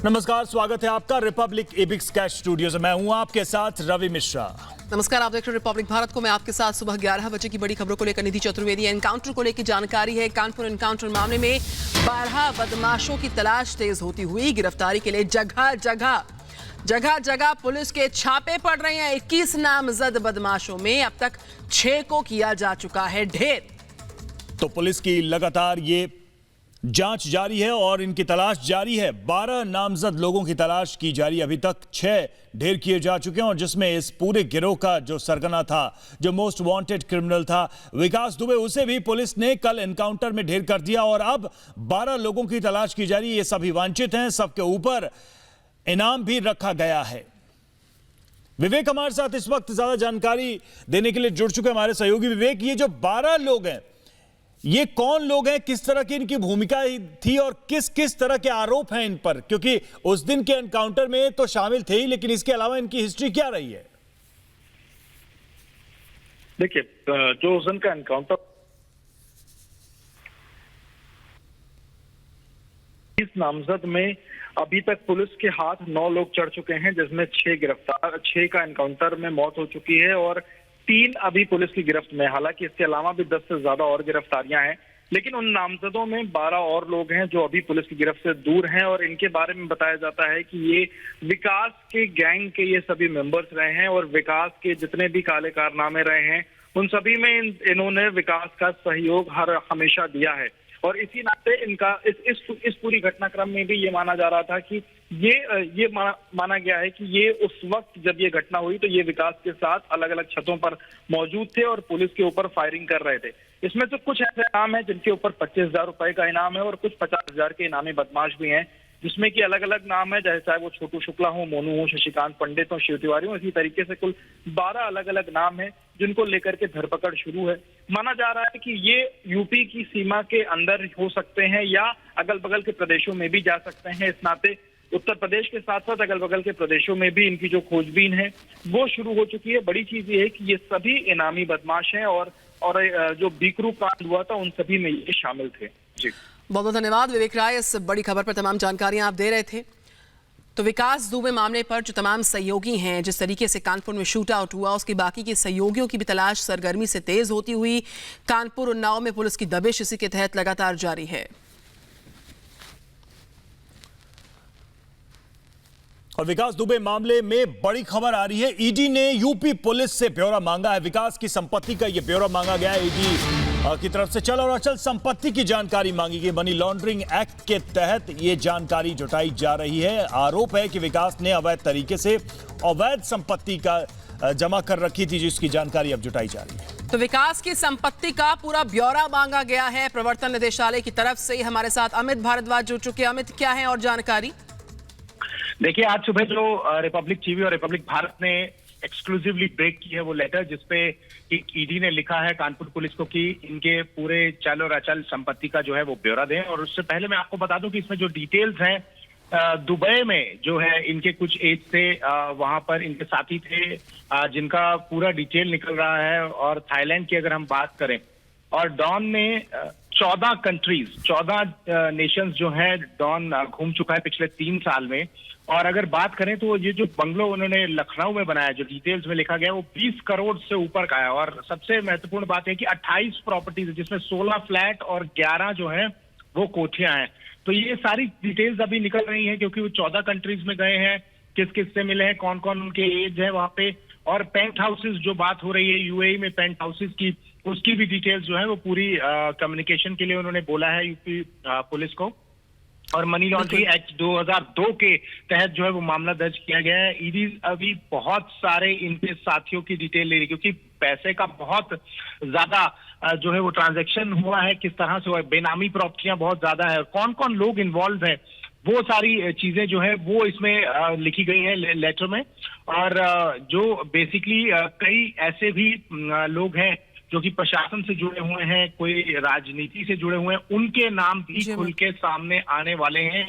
नमस्कार, स्वागत है आपका रिपब्लिक एबिक्स कैश स्टूडियो से। मैं हूं आपके साथ रवि मिश्रा। नमस्कार, आप देख रहे हैं रिपब्लिक भारत को। मैं आपके साथ सुबह 11 बजे की बड़ी खबरों को लेकर निधि चतुर्वेदी। एनकाउंटर को लेकर जानकारी है। कानपुर एनकाउंटर मामले में 12 बदमाशों की तलाश तेज होती हुई। गिरफ्तारी के लिए जगह जगह पुलिस के छापे पड़ रहे हैं। 21 नामजद बदमाशों में अब तक 6 को किया जा चुका है ढेर। तो पुलिस की लगातार ये जांच जारी है और इनकी तलाश जारी है। 12 नामजद लोगों की तलाश की जा रही है। अभी तक 6 ढेर किए जा चुके हैं और जिसमें इस पूरे गिरोह का जो सरगना था, जो मोस्ट वांटेड क्रिमिनल था विकास दुबे, उसे भी पुलिस ने कल एनकाउंटर में ढेर कर दिया और अब 12 लोगों की तलाश की जा रही है। ये सभी वांछित हैं, सबके ऊपर इनाम भी रखा गया है। विवेक हमारे साथ इस वक्त ज्यादा जानकारी देने के लिए जुड़ चुके हमारे सहयोगी। विवेक, ये जो 12 लोग हैं, ये कौन लोग हैं, किस तरह की इनकी भूमिका थी और किस किस तरह के आरोप हैं इन पर? क्योंकि उस दिन के एनकाउंटर में तो शामिल थे ही, लेकिन इसके अलावा इनकी हिस्ट्री क्या रही है? देखिए, जो उस दिन का एनकाउंटर, इस नामजद में अभी तक पुलिस के हाथ 9 लोग चढ़ चुके हैं, जिसमें 6 का एनकाउंटर में मौत हो चुकी है और 3 अभी पुलिस की गिरफ्त में। हालांकि इसके अलावा भी 10 से ज्यादा और गिरफ्तारियां हैं, लेकिन उन नामजदों में 12 और लोग हैं जो अभी पुलिस की गिरफ्त से दूर हैं और इनके बारे में बताया जाता है कि ये विकास के गैंग के ये सभी मेंबर्स रहे हैं और विकास के जितने भी काले कारनामे रहे हैं उन सभी में इन्होंने विकास का सहयोग हमेशा दिया है। और इसी नाते इनका इस पूरी घटनाक्रम में भी ये माना जा रहा था कि ये माना गया है कि ये उस वक्त जब ये घटना हुई तो ये विकास के साथ अलग अलग छतों पर मौजूद थे और पुलिस के ऊपर फायरिंग कर रहे थे। इसमें से कुछ ऐसे इनाम है जिनके ऊपर 25,000 रुपए का इनाम है और कुछ 50,000 के इनामी बदमाश भी हैं, जिसमें कि अलग अलग नाम है, चाहे वो छोटू शुक्ला हो, मोनू हो, शशिकांत पंडित हो, शिव तिवारी हो। इसी तरीके से कुल 12 अलग अलग नाम है जिनको लेकर के धरपकड़ शुरू है। माना जा रहा है कि ये यूपी की सीमा के अंदर हो सकते हैं या अगल बगल के प्रदेशों में भी जा सकते हैं। इस नाते उत्तर प्रदेश के साथ साथ अगल बगल के प्रदेशों में भी इनकी जो खोजबीन है वो शुरू हो चुकी है। बड़ी चीज ये है कि ये सभी इनामी बदमाश हैं और जो बीकरू कांड हुआ था उन सभी में ये शामिल थे। जी, बहुत बहुत धन्यवाद विवेक राय, इस बड़ी खबर पर तमाम जानकारियां आप दे रहे थे। तो विकास दुबे मामले पर जो तमाम सहयोगी हैं, जिस तरीके से कानपुर में शूट आउट हुआ, उसकी बाकी के सहयोगियों की भी तलाश सरगर्मी से तेज होती हुई। कानपुर उन्नाव में पुलिस की दबिश इसी के तहत लगातार जारी है। और विकास दुबे मामले में बड़ी खबर आ रही है। ईडी ने यूपी पुलिस से ब्यौरा मांगा है। विकास की संपत्ति का यह ब्यौरा मांगा गया है ईडी की तरफ से। चल और अचल संपत्ति की जानकारी मांगी गई। मनी लॉन्ड्रिंग एक्ट के तहत यह जानकारी जुटाई जा रही है। आरोप है कि विकास ने अवैध तरीके से अवैध संपत्ति का जमा कर रखी थी, जिसकी जानकारी अब जुटाई जा रही है। तो विकास की संपत्ति का पूरा ब्यौरा मांगा गया है प्रवर्तन निदेशालय की तरफ से। हमारे साथ अमित भारद्वाज जुड़ चुके हैं। अमित, क्या है और जानकारी? देखिए, आज सुबह जो रिपब्लिक टीवी और रिपब्लिक भारत ने एक्सक्लूसिवली ब्रेक की है वो लेटर, जिसपे ईडी ने लिखा है कानपुर पुलिस को कि इनके पूरे चल और अचल संपत्ति का जो है वो ब्यौरा दें। और उससे पहले मैं आपको बता दूं कि इसमें जो डिटेल्स हैं, दुबई में जो है इनके कुछ एज से वहां पर इनके साथी थे जिनका पूरा डिटेल निकल रहा है। और थाईलैंड की अगर हम बात करें, और डॉन ने 14 नेशंस जो है डॉन घूम चुका है पिछले 3 साल में। और अगर बात करें तो ये जो बंगलो उन्होंने लखनऊ में बनाया, जो डिटेल्स में लिखा गया, वो 20 करोड़ से ऊपर का है। और सबसे महत्वपूर्ण बात है कि 28 प्रॉपर्टीज, जिसमें 16 फ्लैट और 11 जो है वो कोठियां हैं। तो ये सारी डिटेल्स अभी निकल रही हैं क्योंकि वो 14 कंट्रीज में गए हैं, किस किस से मिले हैं, कौन कौन उनके एज है वहां पे। और पेंट हाउसेज जो बात हो रही है यूएई में पेंट हाउसेज की, उसकी भी डिटेल्स जो है वो पूरी कम्युनिकेशन के लिए उन्होंने बोला है यूपी पुलिस को। और मनी लॉन्ड्रिंग एक्ट 2002 के तहत जो है वो मामला दर्ज किया गया है। ईडी अभी बहुत सारे इनके साथियों की डिटेल ले रही है क्योंकि पैसे का बहुत ज्यादा जो है वो ट्रांजैक्शन हुआ है, किस तरह से हुआ है, बेनामी प्रॉपर्टियां बहुत ज्यादा है, और कौन कौन लोग इन्वॉल्व है, वो सारी चीजें जो है वो इसमें लिखी गई है लेटर में। और जो बेसिकली कई ऐसे भी लोग हैं जो कि प्रशासन से जुड़े हुए हैं, कोई राजनीति से जुड़े हुए हैं, उनके नाम भी खुल के सामने आने वाले हैं।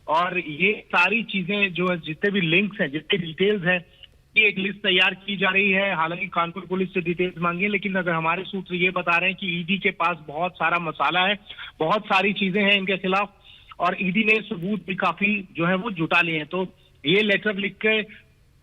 और ये सारी चीजें जो है, जितने भी लिंक्स हैं, जितने डिटेल्स हैं, ये एक लिस्ट तैयार की जा रही है। हालांकि कानपुर पुलिस से डिटेल्स मांगी है, लेकिन अगर हमारे सूत्र ये बता रहे हैं कि ईडी के पास बहुत सारा मसाला है, बहुत सारी चीजें हैं इनके खिलाफ। और ईडी ने सबूत भी काफी जो है वो जुटा लिए हैं। तो ये लेटर लिख के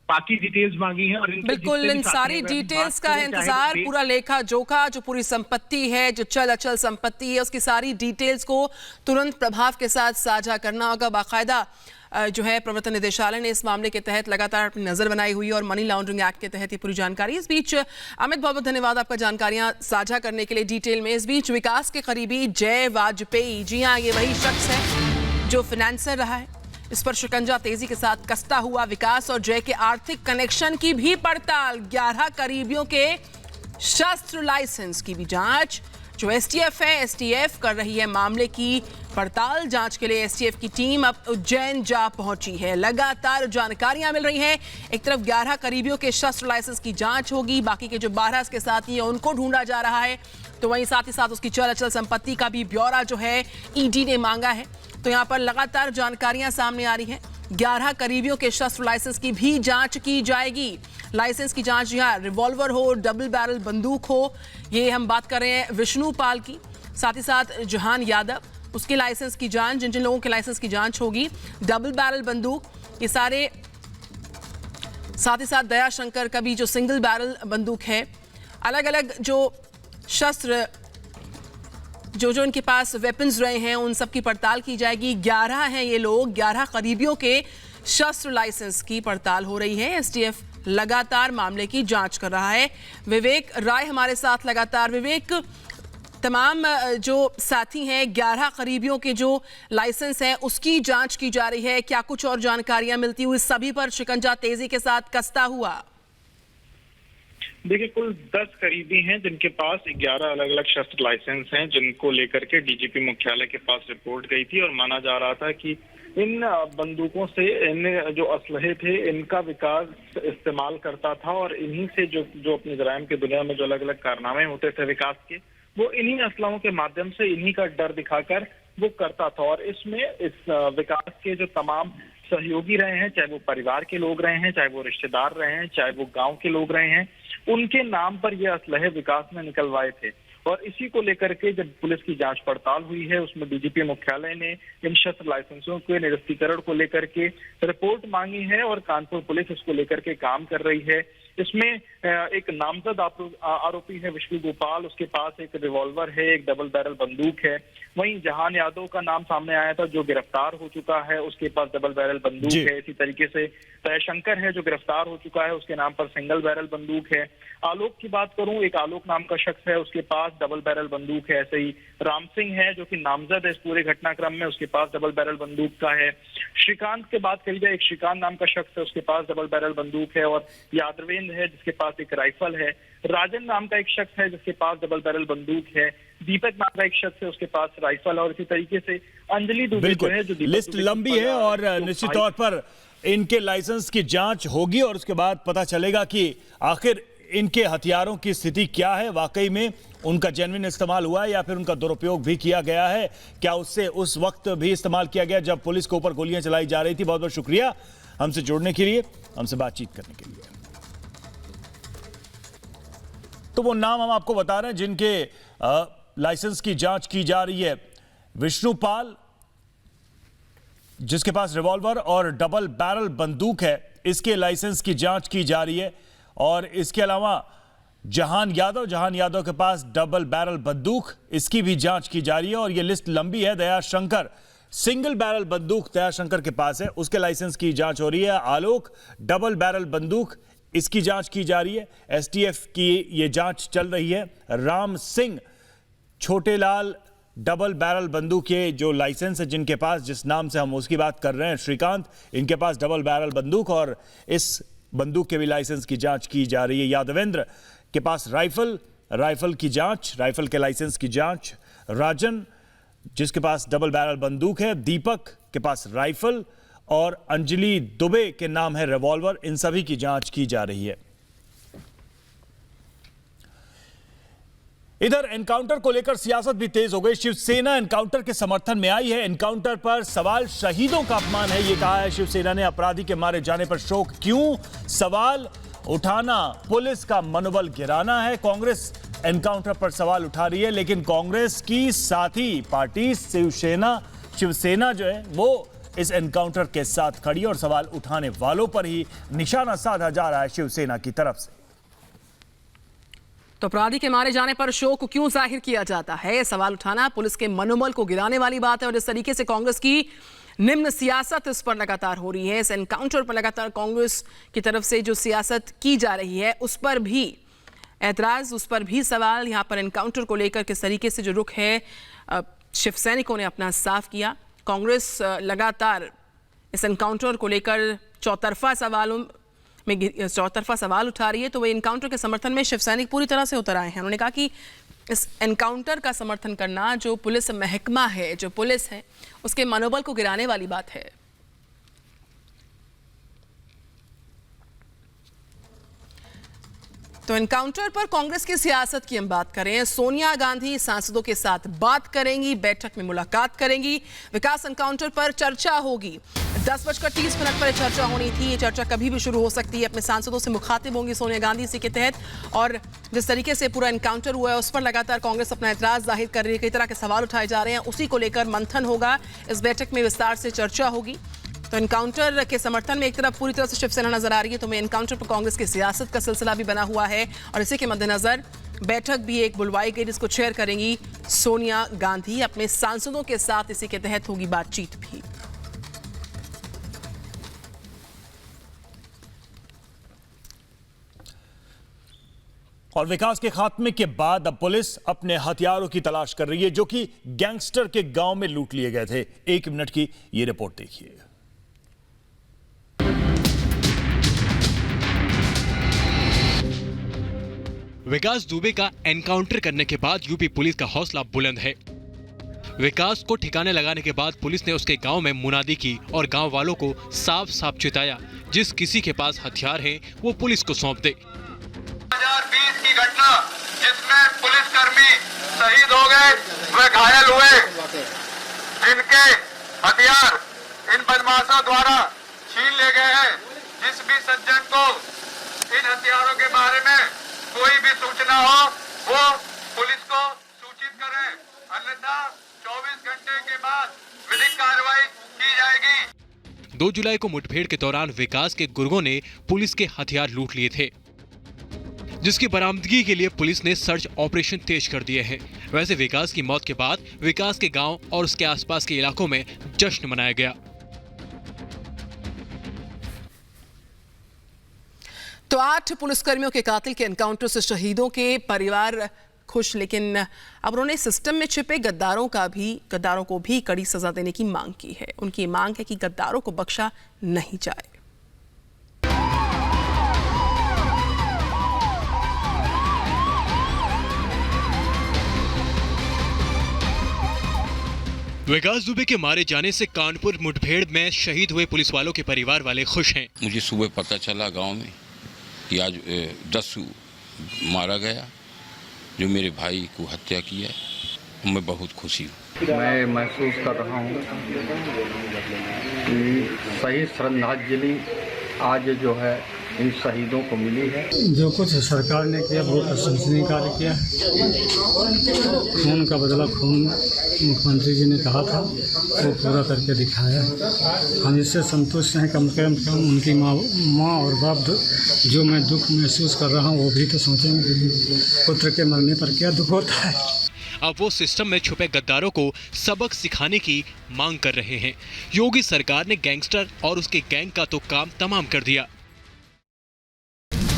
बाकी डिटेल्स मांगी है और बिल्कुल इन सारी डिटेल्स का है इंतजार, पूरा लेखा जोखा, जो पूरी संपत्ति है, जो चल अचल संपत्ति है, उसकी सारी डिटेल्स को तुरंत प्रभाव के साथ साझा करना होगा। बाकायदा जो है प्रवर्तन निदेशालय ने इस मामले के तहत लगातार अपनी नजर बनाई हुई और मनी लॉन्ड्रिंग एक्ट के तहत ये पूरी जानकारी। इस बीच अमित, बहुत बहुत धन्यवाद आपका जानकारियां साझा करने के लिए डिटेल में। इस बीच विकास के करीबी जय वाजपेयी, जी हाँ, ये वही शख्स है जो फाइनेंसर रहा है, इस पर शिकंजा तेजी के साथ कसता हुआ विकास और जय के आर्थिक कनेक्शन की भी पड़ताल, 11 करीबियों के शस्त्र लाइसेंस की भी जांच। जो एसटीएफ है, एसटीएफ कर रही है मामले की पड़ताल। जांच के लिए एसटीएफ की टीम अब उज्जैन जा पहुंची है। लगातार जानकारियां मिल रही हैं। एक तरफ 11 करीबियों के शस्त्र लाइसेंस की जांच होगी, बाकी के जो 12 इसके साथी हैं उनको ढूंढा जा रहा है, तो वहीं साथ ही साथ उसकी चल अचल संपत्ति का भी ब्यौरा जो है ईडी ने मांगा है। तो यहाँ पर लगातार जानकारियां सामने आ रही हैं। 11 करीबियों के शस्त्र लाइसेंस की भी जांच की जाएगी। लाइसेंस की जांच, यहाँ रिवॉल्वर हो, डबल बैरल बंदूक हो, ये हम बात कर रहे हैं विष्णुपाल की, साथ ही साथ जहान यादव, उसके लाइसेंस की जांच, जिन जिन लोगों के लाइसेंस की जांच होगी, डबल बैरल बंदूक, ये सारे, साथ ही साथ दया शंकर का भी जो सिंगल बैरल बंदूक है, अलग अलग जो शस्त्र जो इनके पास वेपन्स रहे हैं उन सब की पड़ताल की जाएगी। 11 हैं ये लोग, 11 करीबियों के शस्त्र लाइसेंस की पड़ताल हो रही है। एसटीएफ लगातार मामले की जांच कर रहा है। विवेक राय हमारे साथ लगातार। विवेक, तमाम जो साथी हैं, 11 करीबियों के जो लाइसेंस हैं उसकी जांच की जा रही है, क्या कुछ और जानकारियां मिलती हुई सभी पर शिकंजा तेजी के साथ कसता हुआ? देखिए, कुल 10 करीबी हैं जिनके पास 11 अलग अलग शस्त्र लाइसेंस हैं, जिनको लेकर के डीजीपी मुख्यालय के पास रिपोर्ट गई थी और माना जा रहा था कि इन बंदूकों से इन जो असलहे थे इनका विकास इस्तेमाल करता था और इन्हीं से जो अपनी जराइम की दुनिया में जो अलग अलग कारनामे होते थे विकास के, वो इन्हीं असलहों के माध्यम से, इन्हीं का डर दिखाकर वो करता था। और इसमें इस विकास के जो तमाम सहयोगी रहे हैं, चाहे वो परिवार के लोग रहे हैं, चाहे वो रिश्तेदार रहे हैं, चाहे वो गांव के लोग रहे हैं, उनके नाम पर ये असलहे विकास में निकलवाए थे। और इसी को लेकर के जब पुलिस की जांच पड़ताल हुई है, उसमें डीजीपी मुख्यालय ने इन शस्त्र लाइसेंसों के निरस्तीकरण को लेकर के रिपोर्ट मांगी है और कानपुर पुलिस इसको लेकर के काम कर रही है। इसमें एक नामजद आरोपी है विष्णु गोपाल, उसके पास एक रिवॉल्वर है, एक डबल बैरल बंदूक है। वहीं जहान यादव का नाम सामने आया था जो गिरफ्तार हो चुका है, उसके पास डबल बैरल बंदूक है। इसी तरीके से दयाशंकर है जो गिरफ्तार हो चुका है, उसके नाम पर सिंगल बैरल बंदूक है। आलोक की बात करूं, एक आलोक नाम का शख्स है, उसके पास डबल बैरल बंदूक है। ऐसे ही राम सिंह है जो कि नामजद है इस पूरे घटनाक्रम में, उसके पास डबल बैरल बंदूक का है। श्रीकांत की बात करी जाए, एक श्रीकांत नाम का शख्स है, उसके पास डबल बैरल बंदूक है। और यादवेंद्र है जिसके पास एक राइफल है। राजन नाम का एक शख्स है जिसके पास डबल बैरल बंदूक है। दीपक नाम का एक शख्स है, उसके पास राइफल है। और इसी तरीके से अंजलि दुबे जो है, जो लिस्ट लंबी है और निश्चित तौर पर इनके लाइसेंस की जांच होगी और उसके बाद पता चलेगा कि आखिर इनके हथियारों की स्थिति क्या है, वाकई में उनका जेन्युइन इस्तेमाल हुआ है या फिर उनका दुरुपयोग भी किया गया है, क्या उससे उस वक्त भी इस्तेमाल किया गया जब पुलिस के ऊपर गोलियां चलाई जा रही थी। बहुत बहुत शुक्रिया हमसे जुड़ने के लिए, हमसे बातचीत करने के लिए। तो वो नाम हम आपको बता रहे हैं जिनके लाइसेंस की जांच की जा रही है। विष्णुपाल जिसके पास रिवॉल्वर और डबल बैरल बंदूक है, इसके लाइसेंस की जांच की जा रही है। और इसके अलावा जहान यादव के पास डबल बैरल बंदूक, इसकी भी जांच की जा रही है। और यह लिस्ट लंबी है। दयाशंकर सिंगल बैरल बंदूक दयाशंकर के पास है, उसके लाइसेंस की जांच हो रही है। आलोक डबल बैरल बंदूक, इसकी जांच की जा रही है। एसटीएफ की यह जांच चल रही है। राम सिंह, छोटेलाल डबल बैरल बंदूक के जो लाइसेंस है जिनके पास, जिस नाम से हम उसकी बात कर रहे हैं, श्रीकांत, इनके पास डबल बैरल बंदूक और इस बंदूक के भी लाइसेंस की जांच की जा रही है। यादवेंद्र के पास राइफल की जांच, राइफल के लाइसेंस की जांच। राजन जिसके पास डबल बैरल बंदूक है, दीपक के पास राइफल और अंजलि दुबे के नाम है रिवॉल्वर, इन सभी की जांच की जा रही है। इधर एनकाउंटर को लेकर सियासत भी तेज हो गई। शिवसेना एनकाउंटर के समर्थन में आई है। एनकाउंटर पर सवाल शहीदों का अपमान है, यह कहा है शिवसेना ने। अपराधी के मारे जाने पर शोक क्यों, सवाल उठाना पुलिस का मनोबल गिराना है। कांग्रेस एनकाउंटर पर सवाल उठा रही है, लेकिन कांग्रेस की साथी पार्टी शिवसेना शिवसेना जो है वो इस एनकाउंटर के साथ खड़ी है और सवाल उठाने वालों पर ही निशाना साधा जा रहा है शिवसेना की तरफ से। तो अपराधी के मारे जाने पर शोक क्यों जाहिर किया जाता है, सवाल उठाना पुलिस के मनोबल को गिराने वाली बात है। और इस तरीके से कांग्रेस की निम्न सियासत इस पर लगातार हो रही है, इस एनकाउंटर पर लगातार कांग्रेस की तरफ से जो सियासत की जा रही है उस पर भी ऐतराज, उस पर भी सवाल। यहाँ पर एनकाउंटर को लेकर किस तरीके से जो रुख है शिव सैनिकों ने अपना साफ किया। कांग्रेस लगातार इस एनकाउंटर को लेकर चौतरफा सवाल उठा रही है। तो वे एनकाउंटर के समर्थन में शिव सैनिक पूरी तरह से उतर आए हैं। उन्होंने कहा कि इस एनकाउंटर का समर्थन करना जो पुलिस महकमा है, जो पुलिस है, उसके मनोबल को गिराने वाली बात है। तो एनकाउंटर पर कांग्रेस की सियासत की हम बात करें, सोनिया गांधी सांसदों के साथ बात करेंगी, बैठक में मुलाकात करेंगी, विकास एनकाउंटर पर चर्चा होगी। 10:30 पर चर्चा होनी थी। ये चर्चा कभी भी शुरू हो सकती है। अपने सांसदों से मुखातिब होंगी सोनिया गांधी इसी के तहत। और जिस तरीके से पूरा एनकाउंटर हुआ है उस पर लगातार कांग्रेस अपना एतराज जाहिर कर रही है, कई तरह के सवाल उठाए जा रहे हैं, उसी को लेकर मंथन होगा। इस बैठक में विस्तार से चर्चा होगी। तो एनकाउंटर के समर्थन में एक तरफ पूरी तरह से शिवसेना नजर आ रही है, तो एनकाउंटर पर कांग्रेस की सियासत का सिलसिला भी बना हुआ है। और इसी के मद्देनजर बैठक भी एक बुलवाई गई जिसको चेयर करेंगी सोनिया गांधी। अपने सांसदों के साथ इसी के तहत होगी बातचीत भी। और विकास के खात्मे के बाद अब पुलिस अपने हथियारों की तलाश कर रही है जो कि गैंगस्टर के गांव में लूट लिए गए थे। 1 मिनट की ये रिपोर्ट देखिए। विकास दुबे का एनकाउंटर करने के बाद यूपी पुलिस का हौसला बुलंद है। विकास को ठिकाने लगाने के बाद पुलिस ने उसके गांव में मुनादी की और गांव वालों को साफ साफ चेताया, जिस किसी के पास हथियार है वो पुलिस को सौंप दे। 2020 की घटना जिसमें पुलिसकर्मी शहीद हो गए व घायल हुए, जिनके हथियार इन बदमाशों द्वारा छीन ले गए हैं। जिस भी सज्जन को इन हथियारों के बारे में कोई भी सूचना हो वो पुलिस को सूचित करें, अन्यथा 24 घंटे के बाद विधिक कार्रवाई की जाएगी। 2 जुलाई को मुठभेड़ के दौरान विकास के गुर्गों ने पुलिस के हथियार लूट लिए थे, जिसकी बरामदगी के लिए पुलिस ने सर्च ऑपरेशन तेज कर दिए हैं। वैसे विकास की मौत के बाद विकास के गांव और उसके आसपास के इलाकों में जश्न मनाया गया। तो 8 पुलिसकर्मियों के कातिल के एनकाउंटर से शहीदों के परिवार खुश, लेकिन अब उन्होंने सिस्टम में छिपे गद्दारों को भी कड़ी सजा देने की मांग की है। उनकी मांग है कि गद्दारों को बख्शा नहीं जाए। विकास दुबे के मारे जाने से कानपुर मुठभेड़ में शहीद हुए पुलिस वालों के परिवार वाले खुश हैं। मुझे सुबह पता चला गांव में कि आज 10 मारा गया, जो मेरे भाई को हत्या किया है। मैं बहुत खुशी हूँ। मैं महसूस कर रहा हूँ कि सही श्रद्धांजलि आज जो है इन शहीदों को मिली है। जो कुछ सरकार ने किया बहुत प्रशंसनीय कार्य किया। खून का बदला खून मुख्यमंत्री जी ने कहा था वो पूरा करके दिखाया। हम इससे संतुष्ट हैं। कम से कम उनकी माँ और बाप जो मैं दुख महसूस कर रहा हूँ वो भी तो सोचेंगे कि पुत्र के मरने पर क्या दुख होता है। अब वो सिस्टम में छुपे गद्दारों को सबक सिखाने की मांग कर रहे हैं। योगी सरकार ने गैंगस्टर और उसके गैंग का तो काम तमाम कर दिया।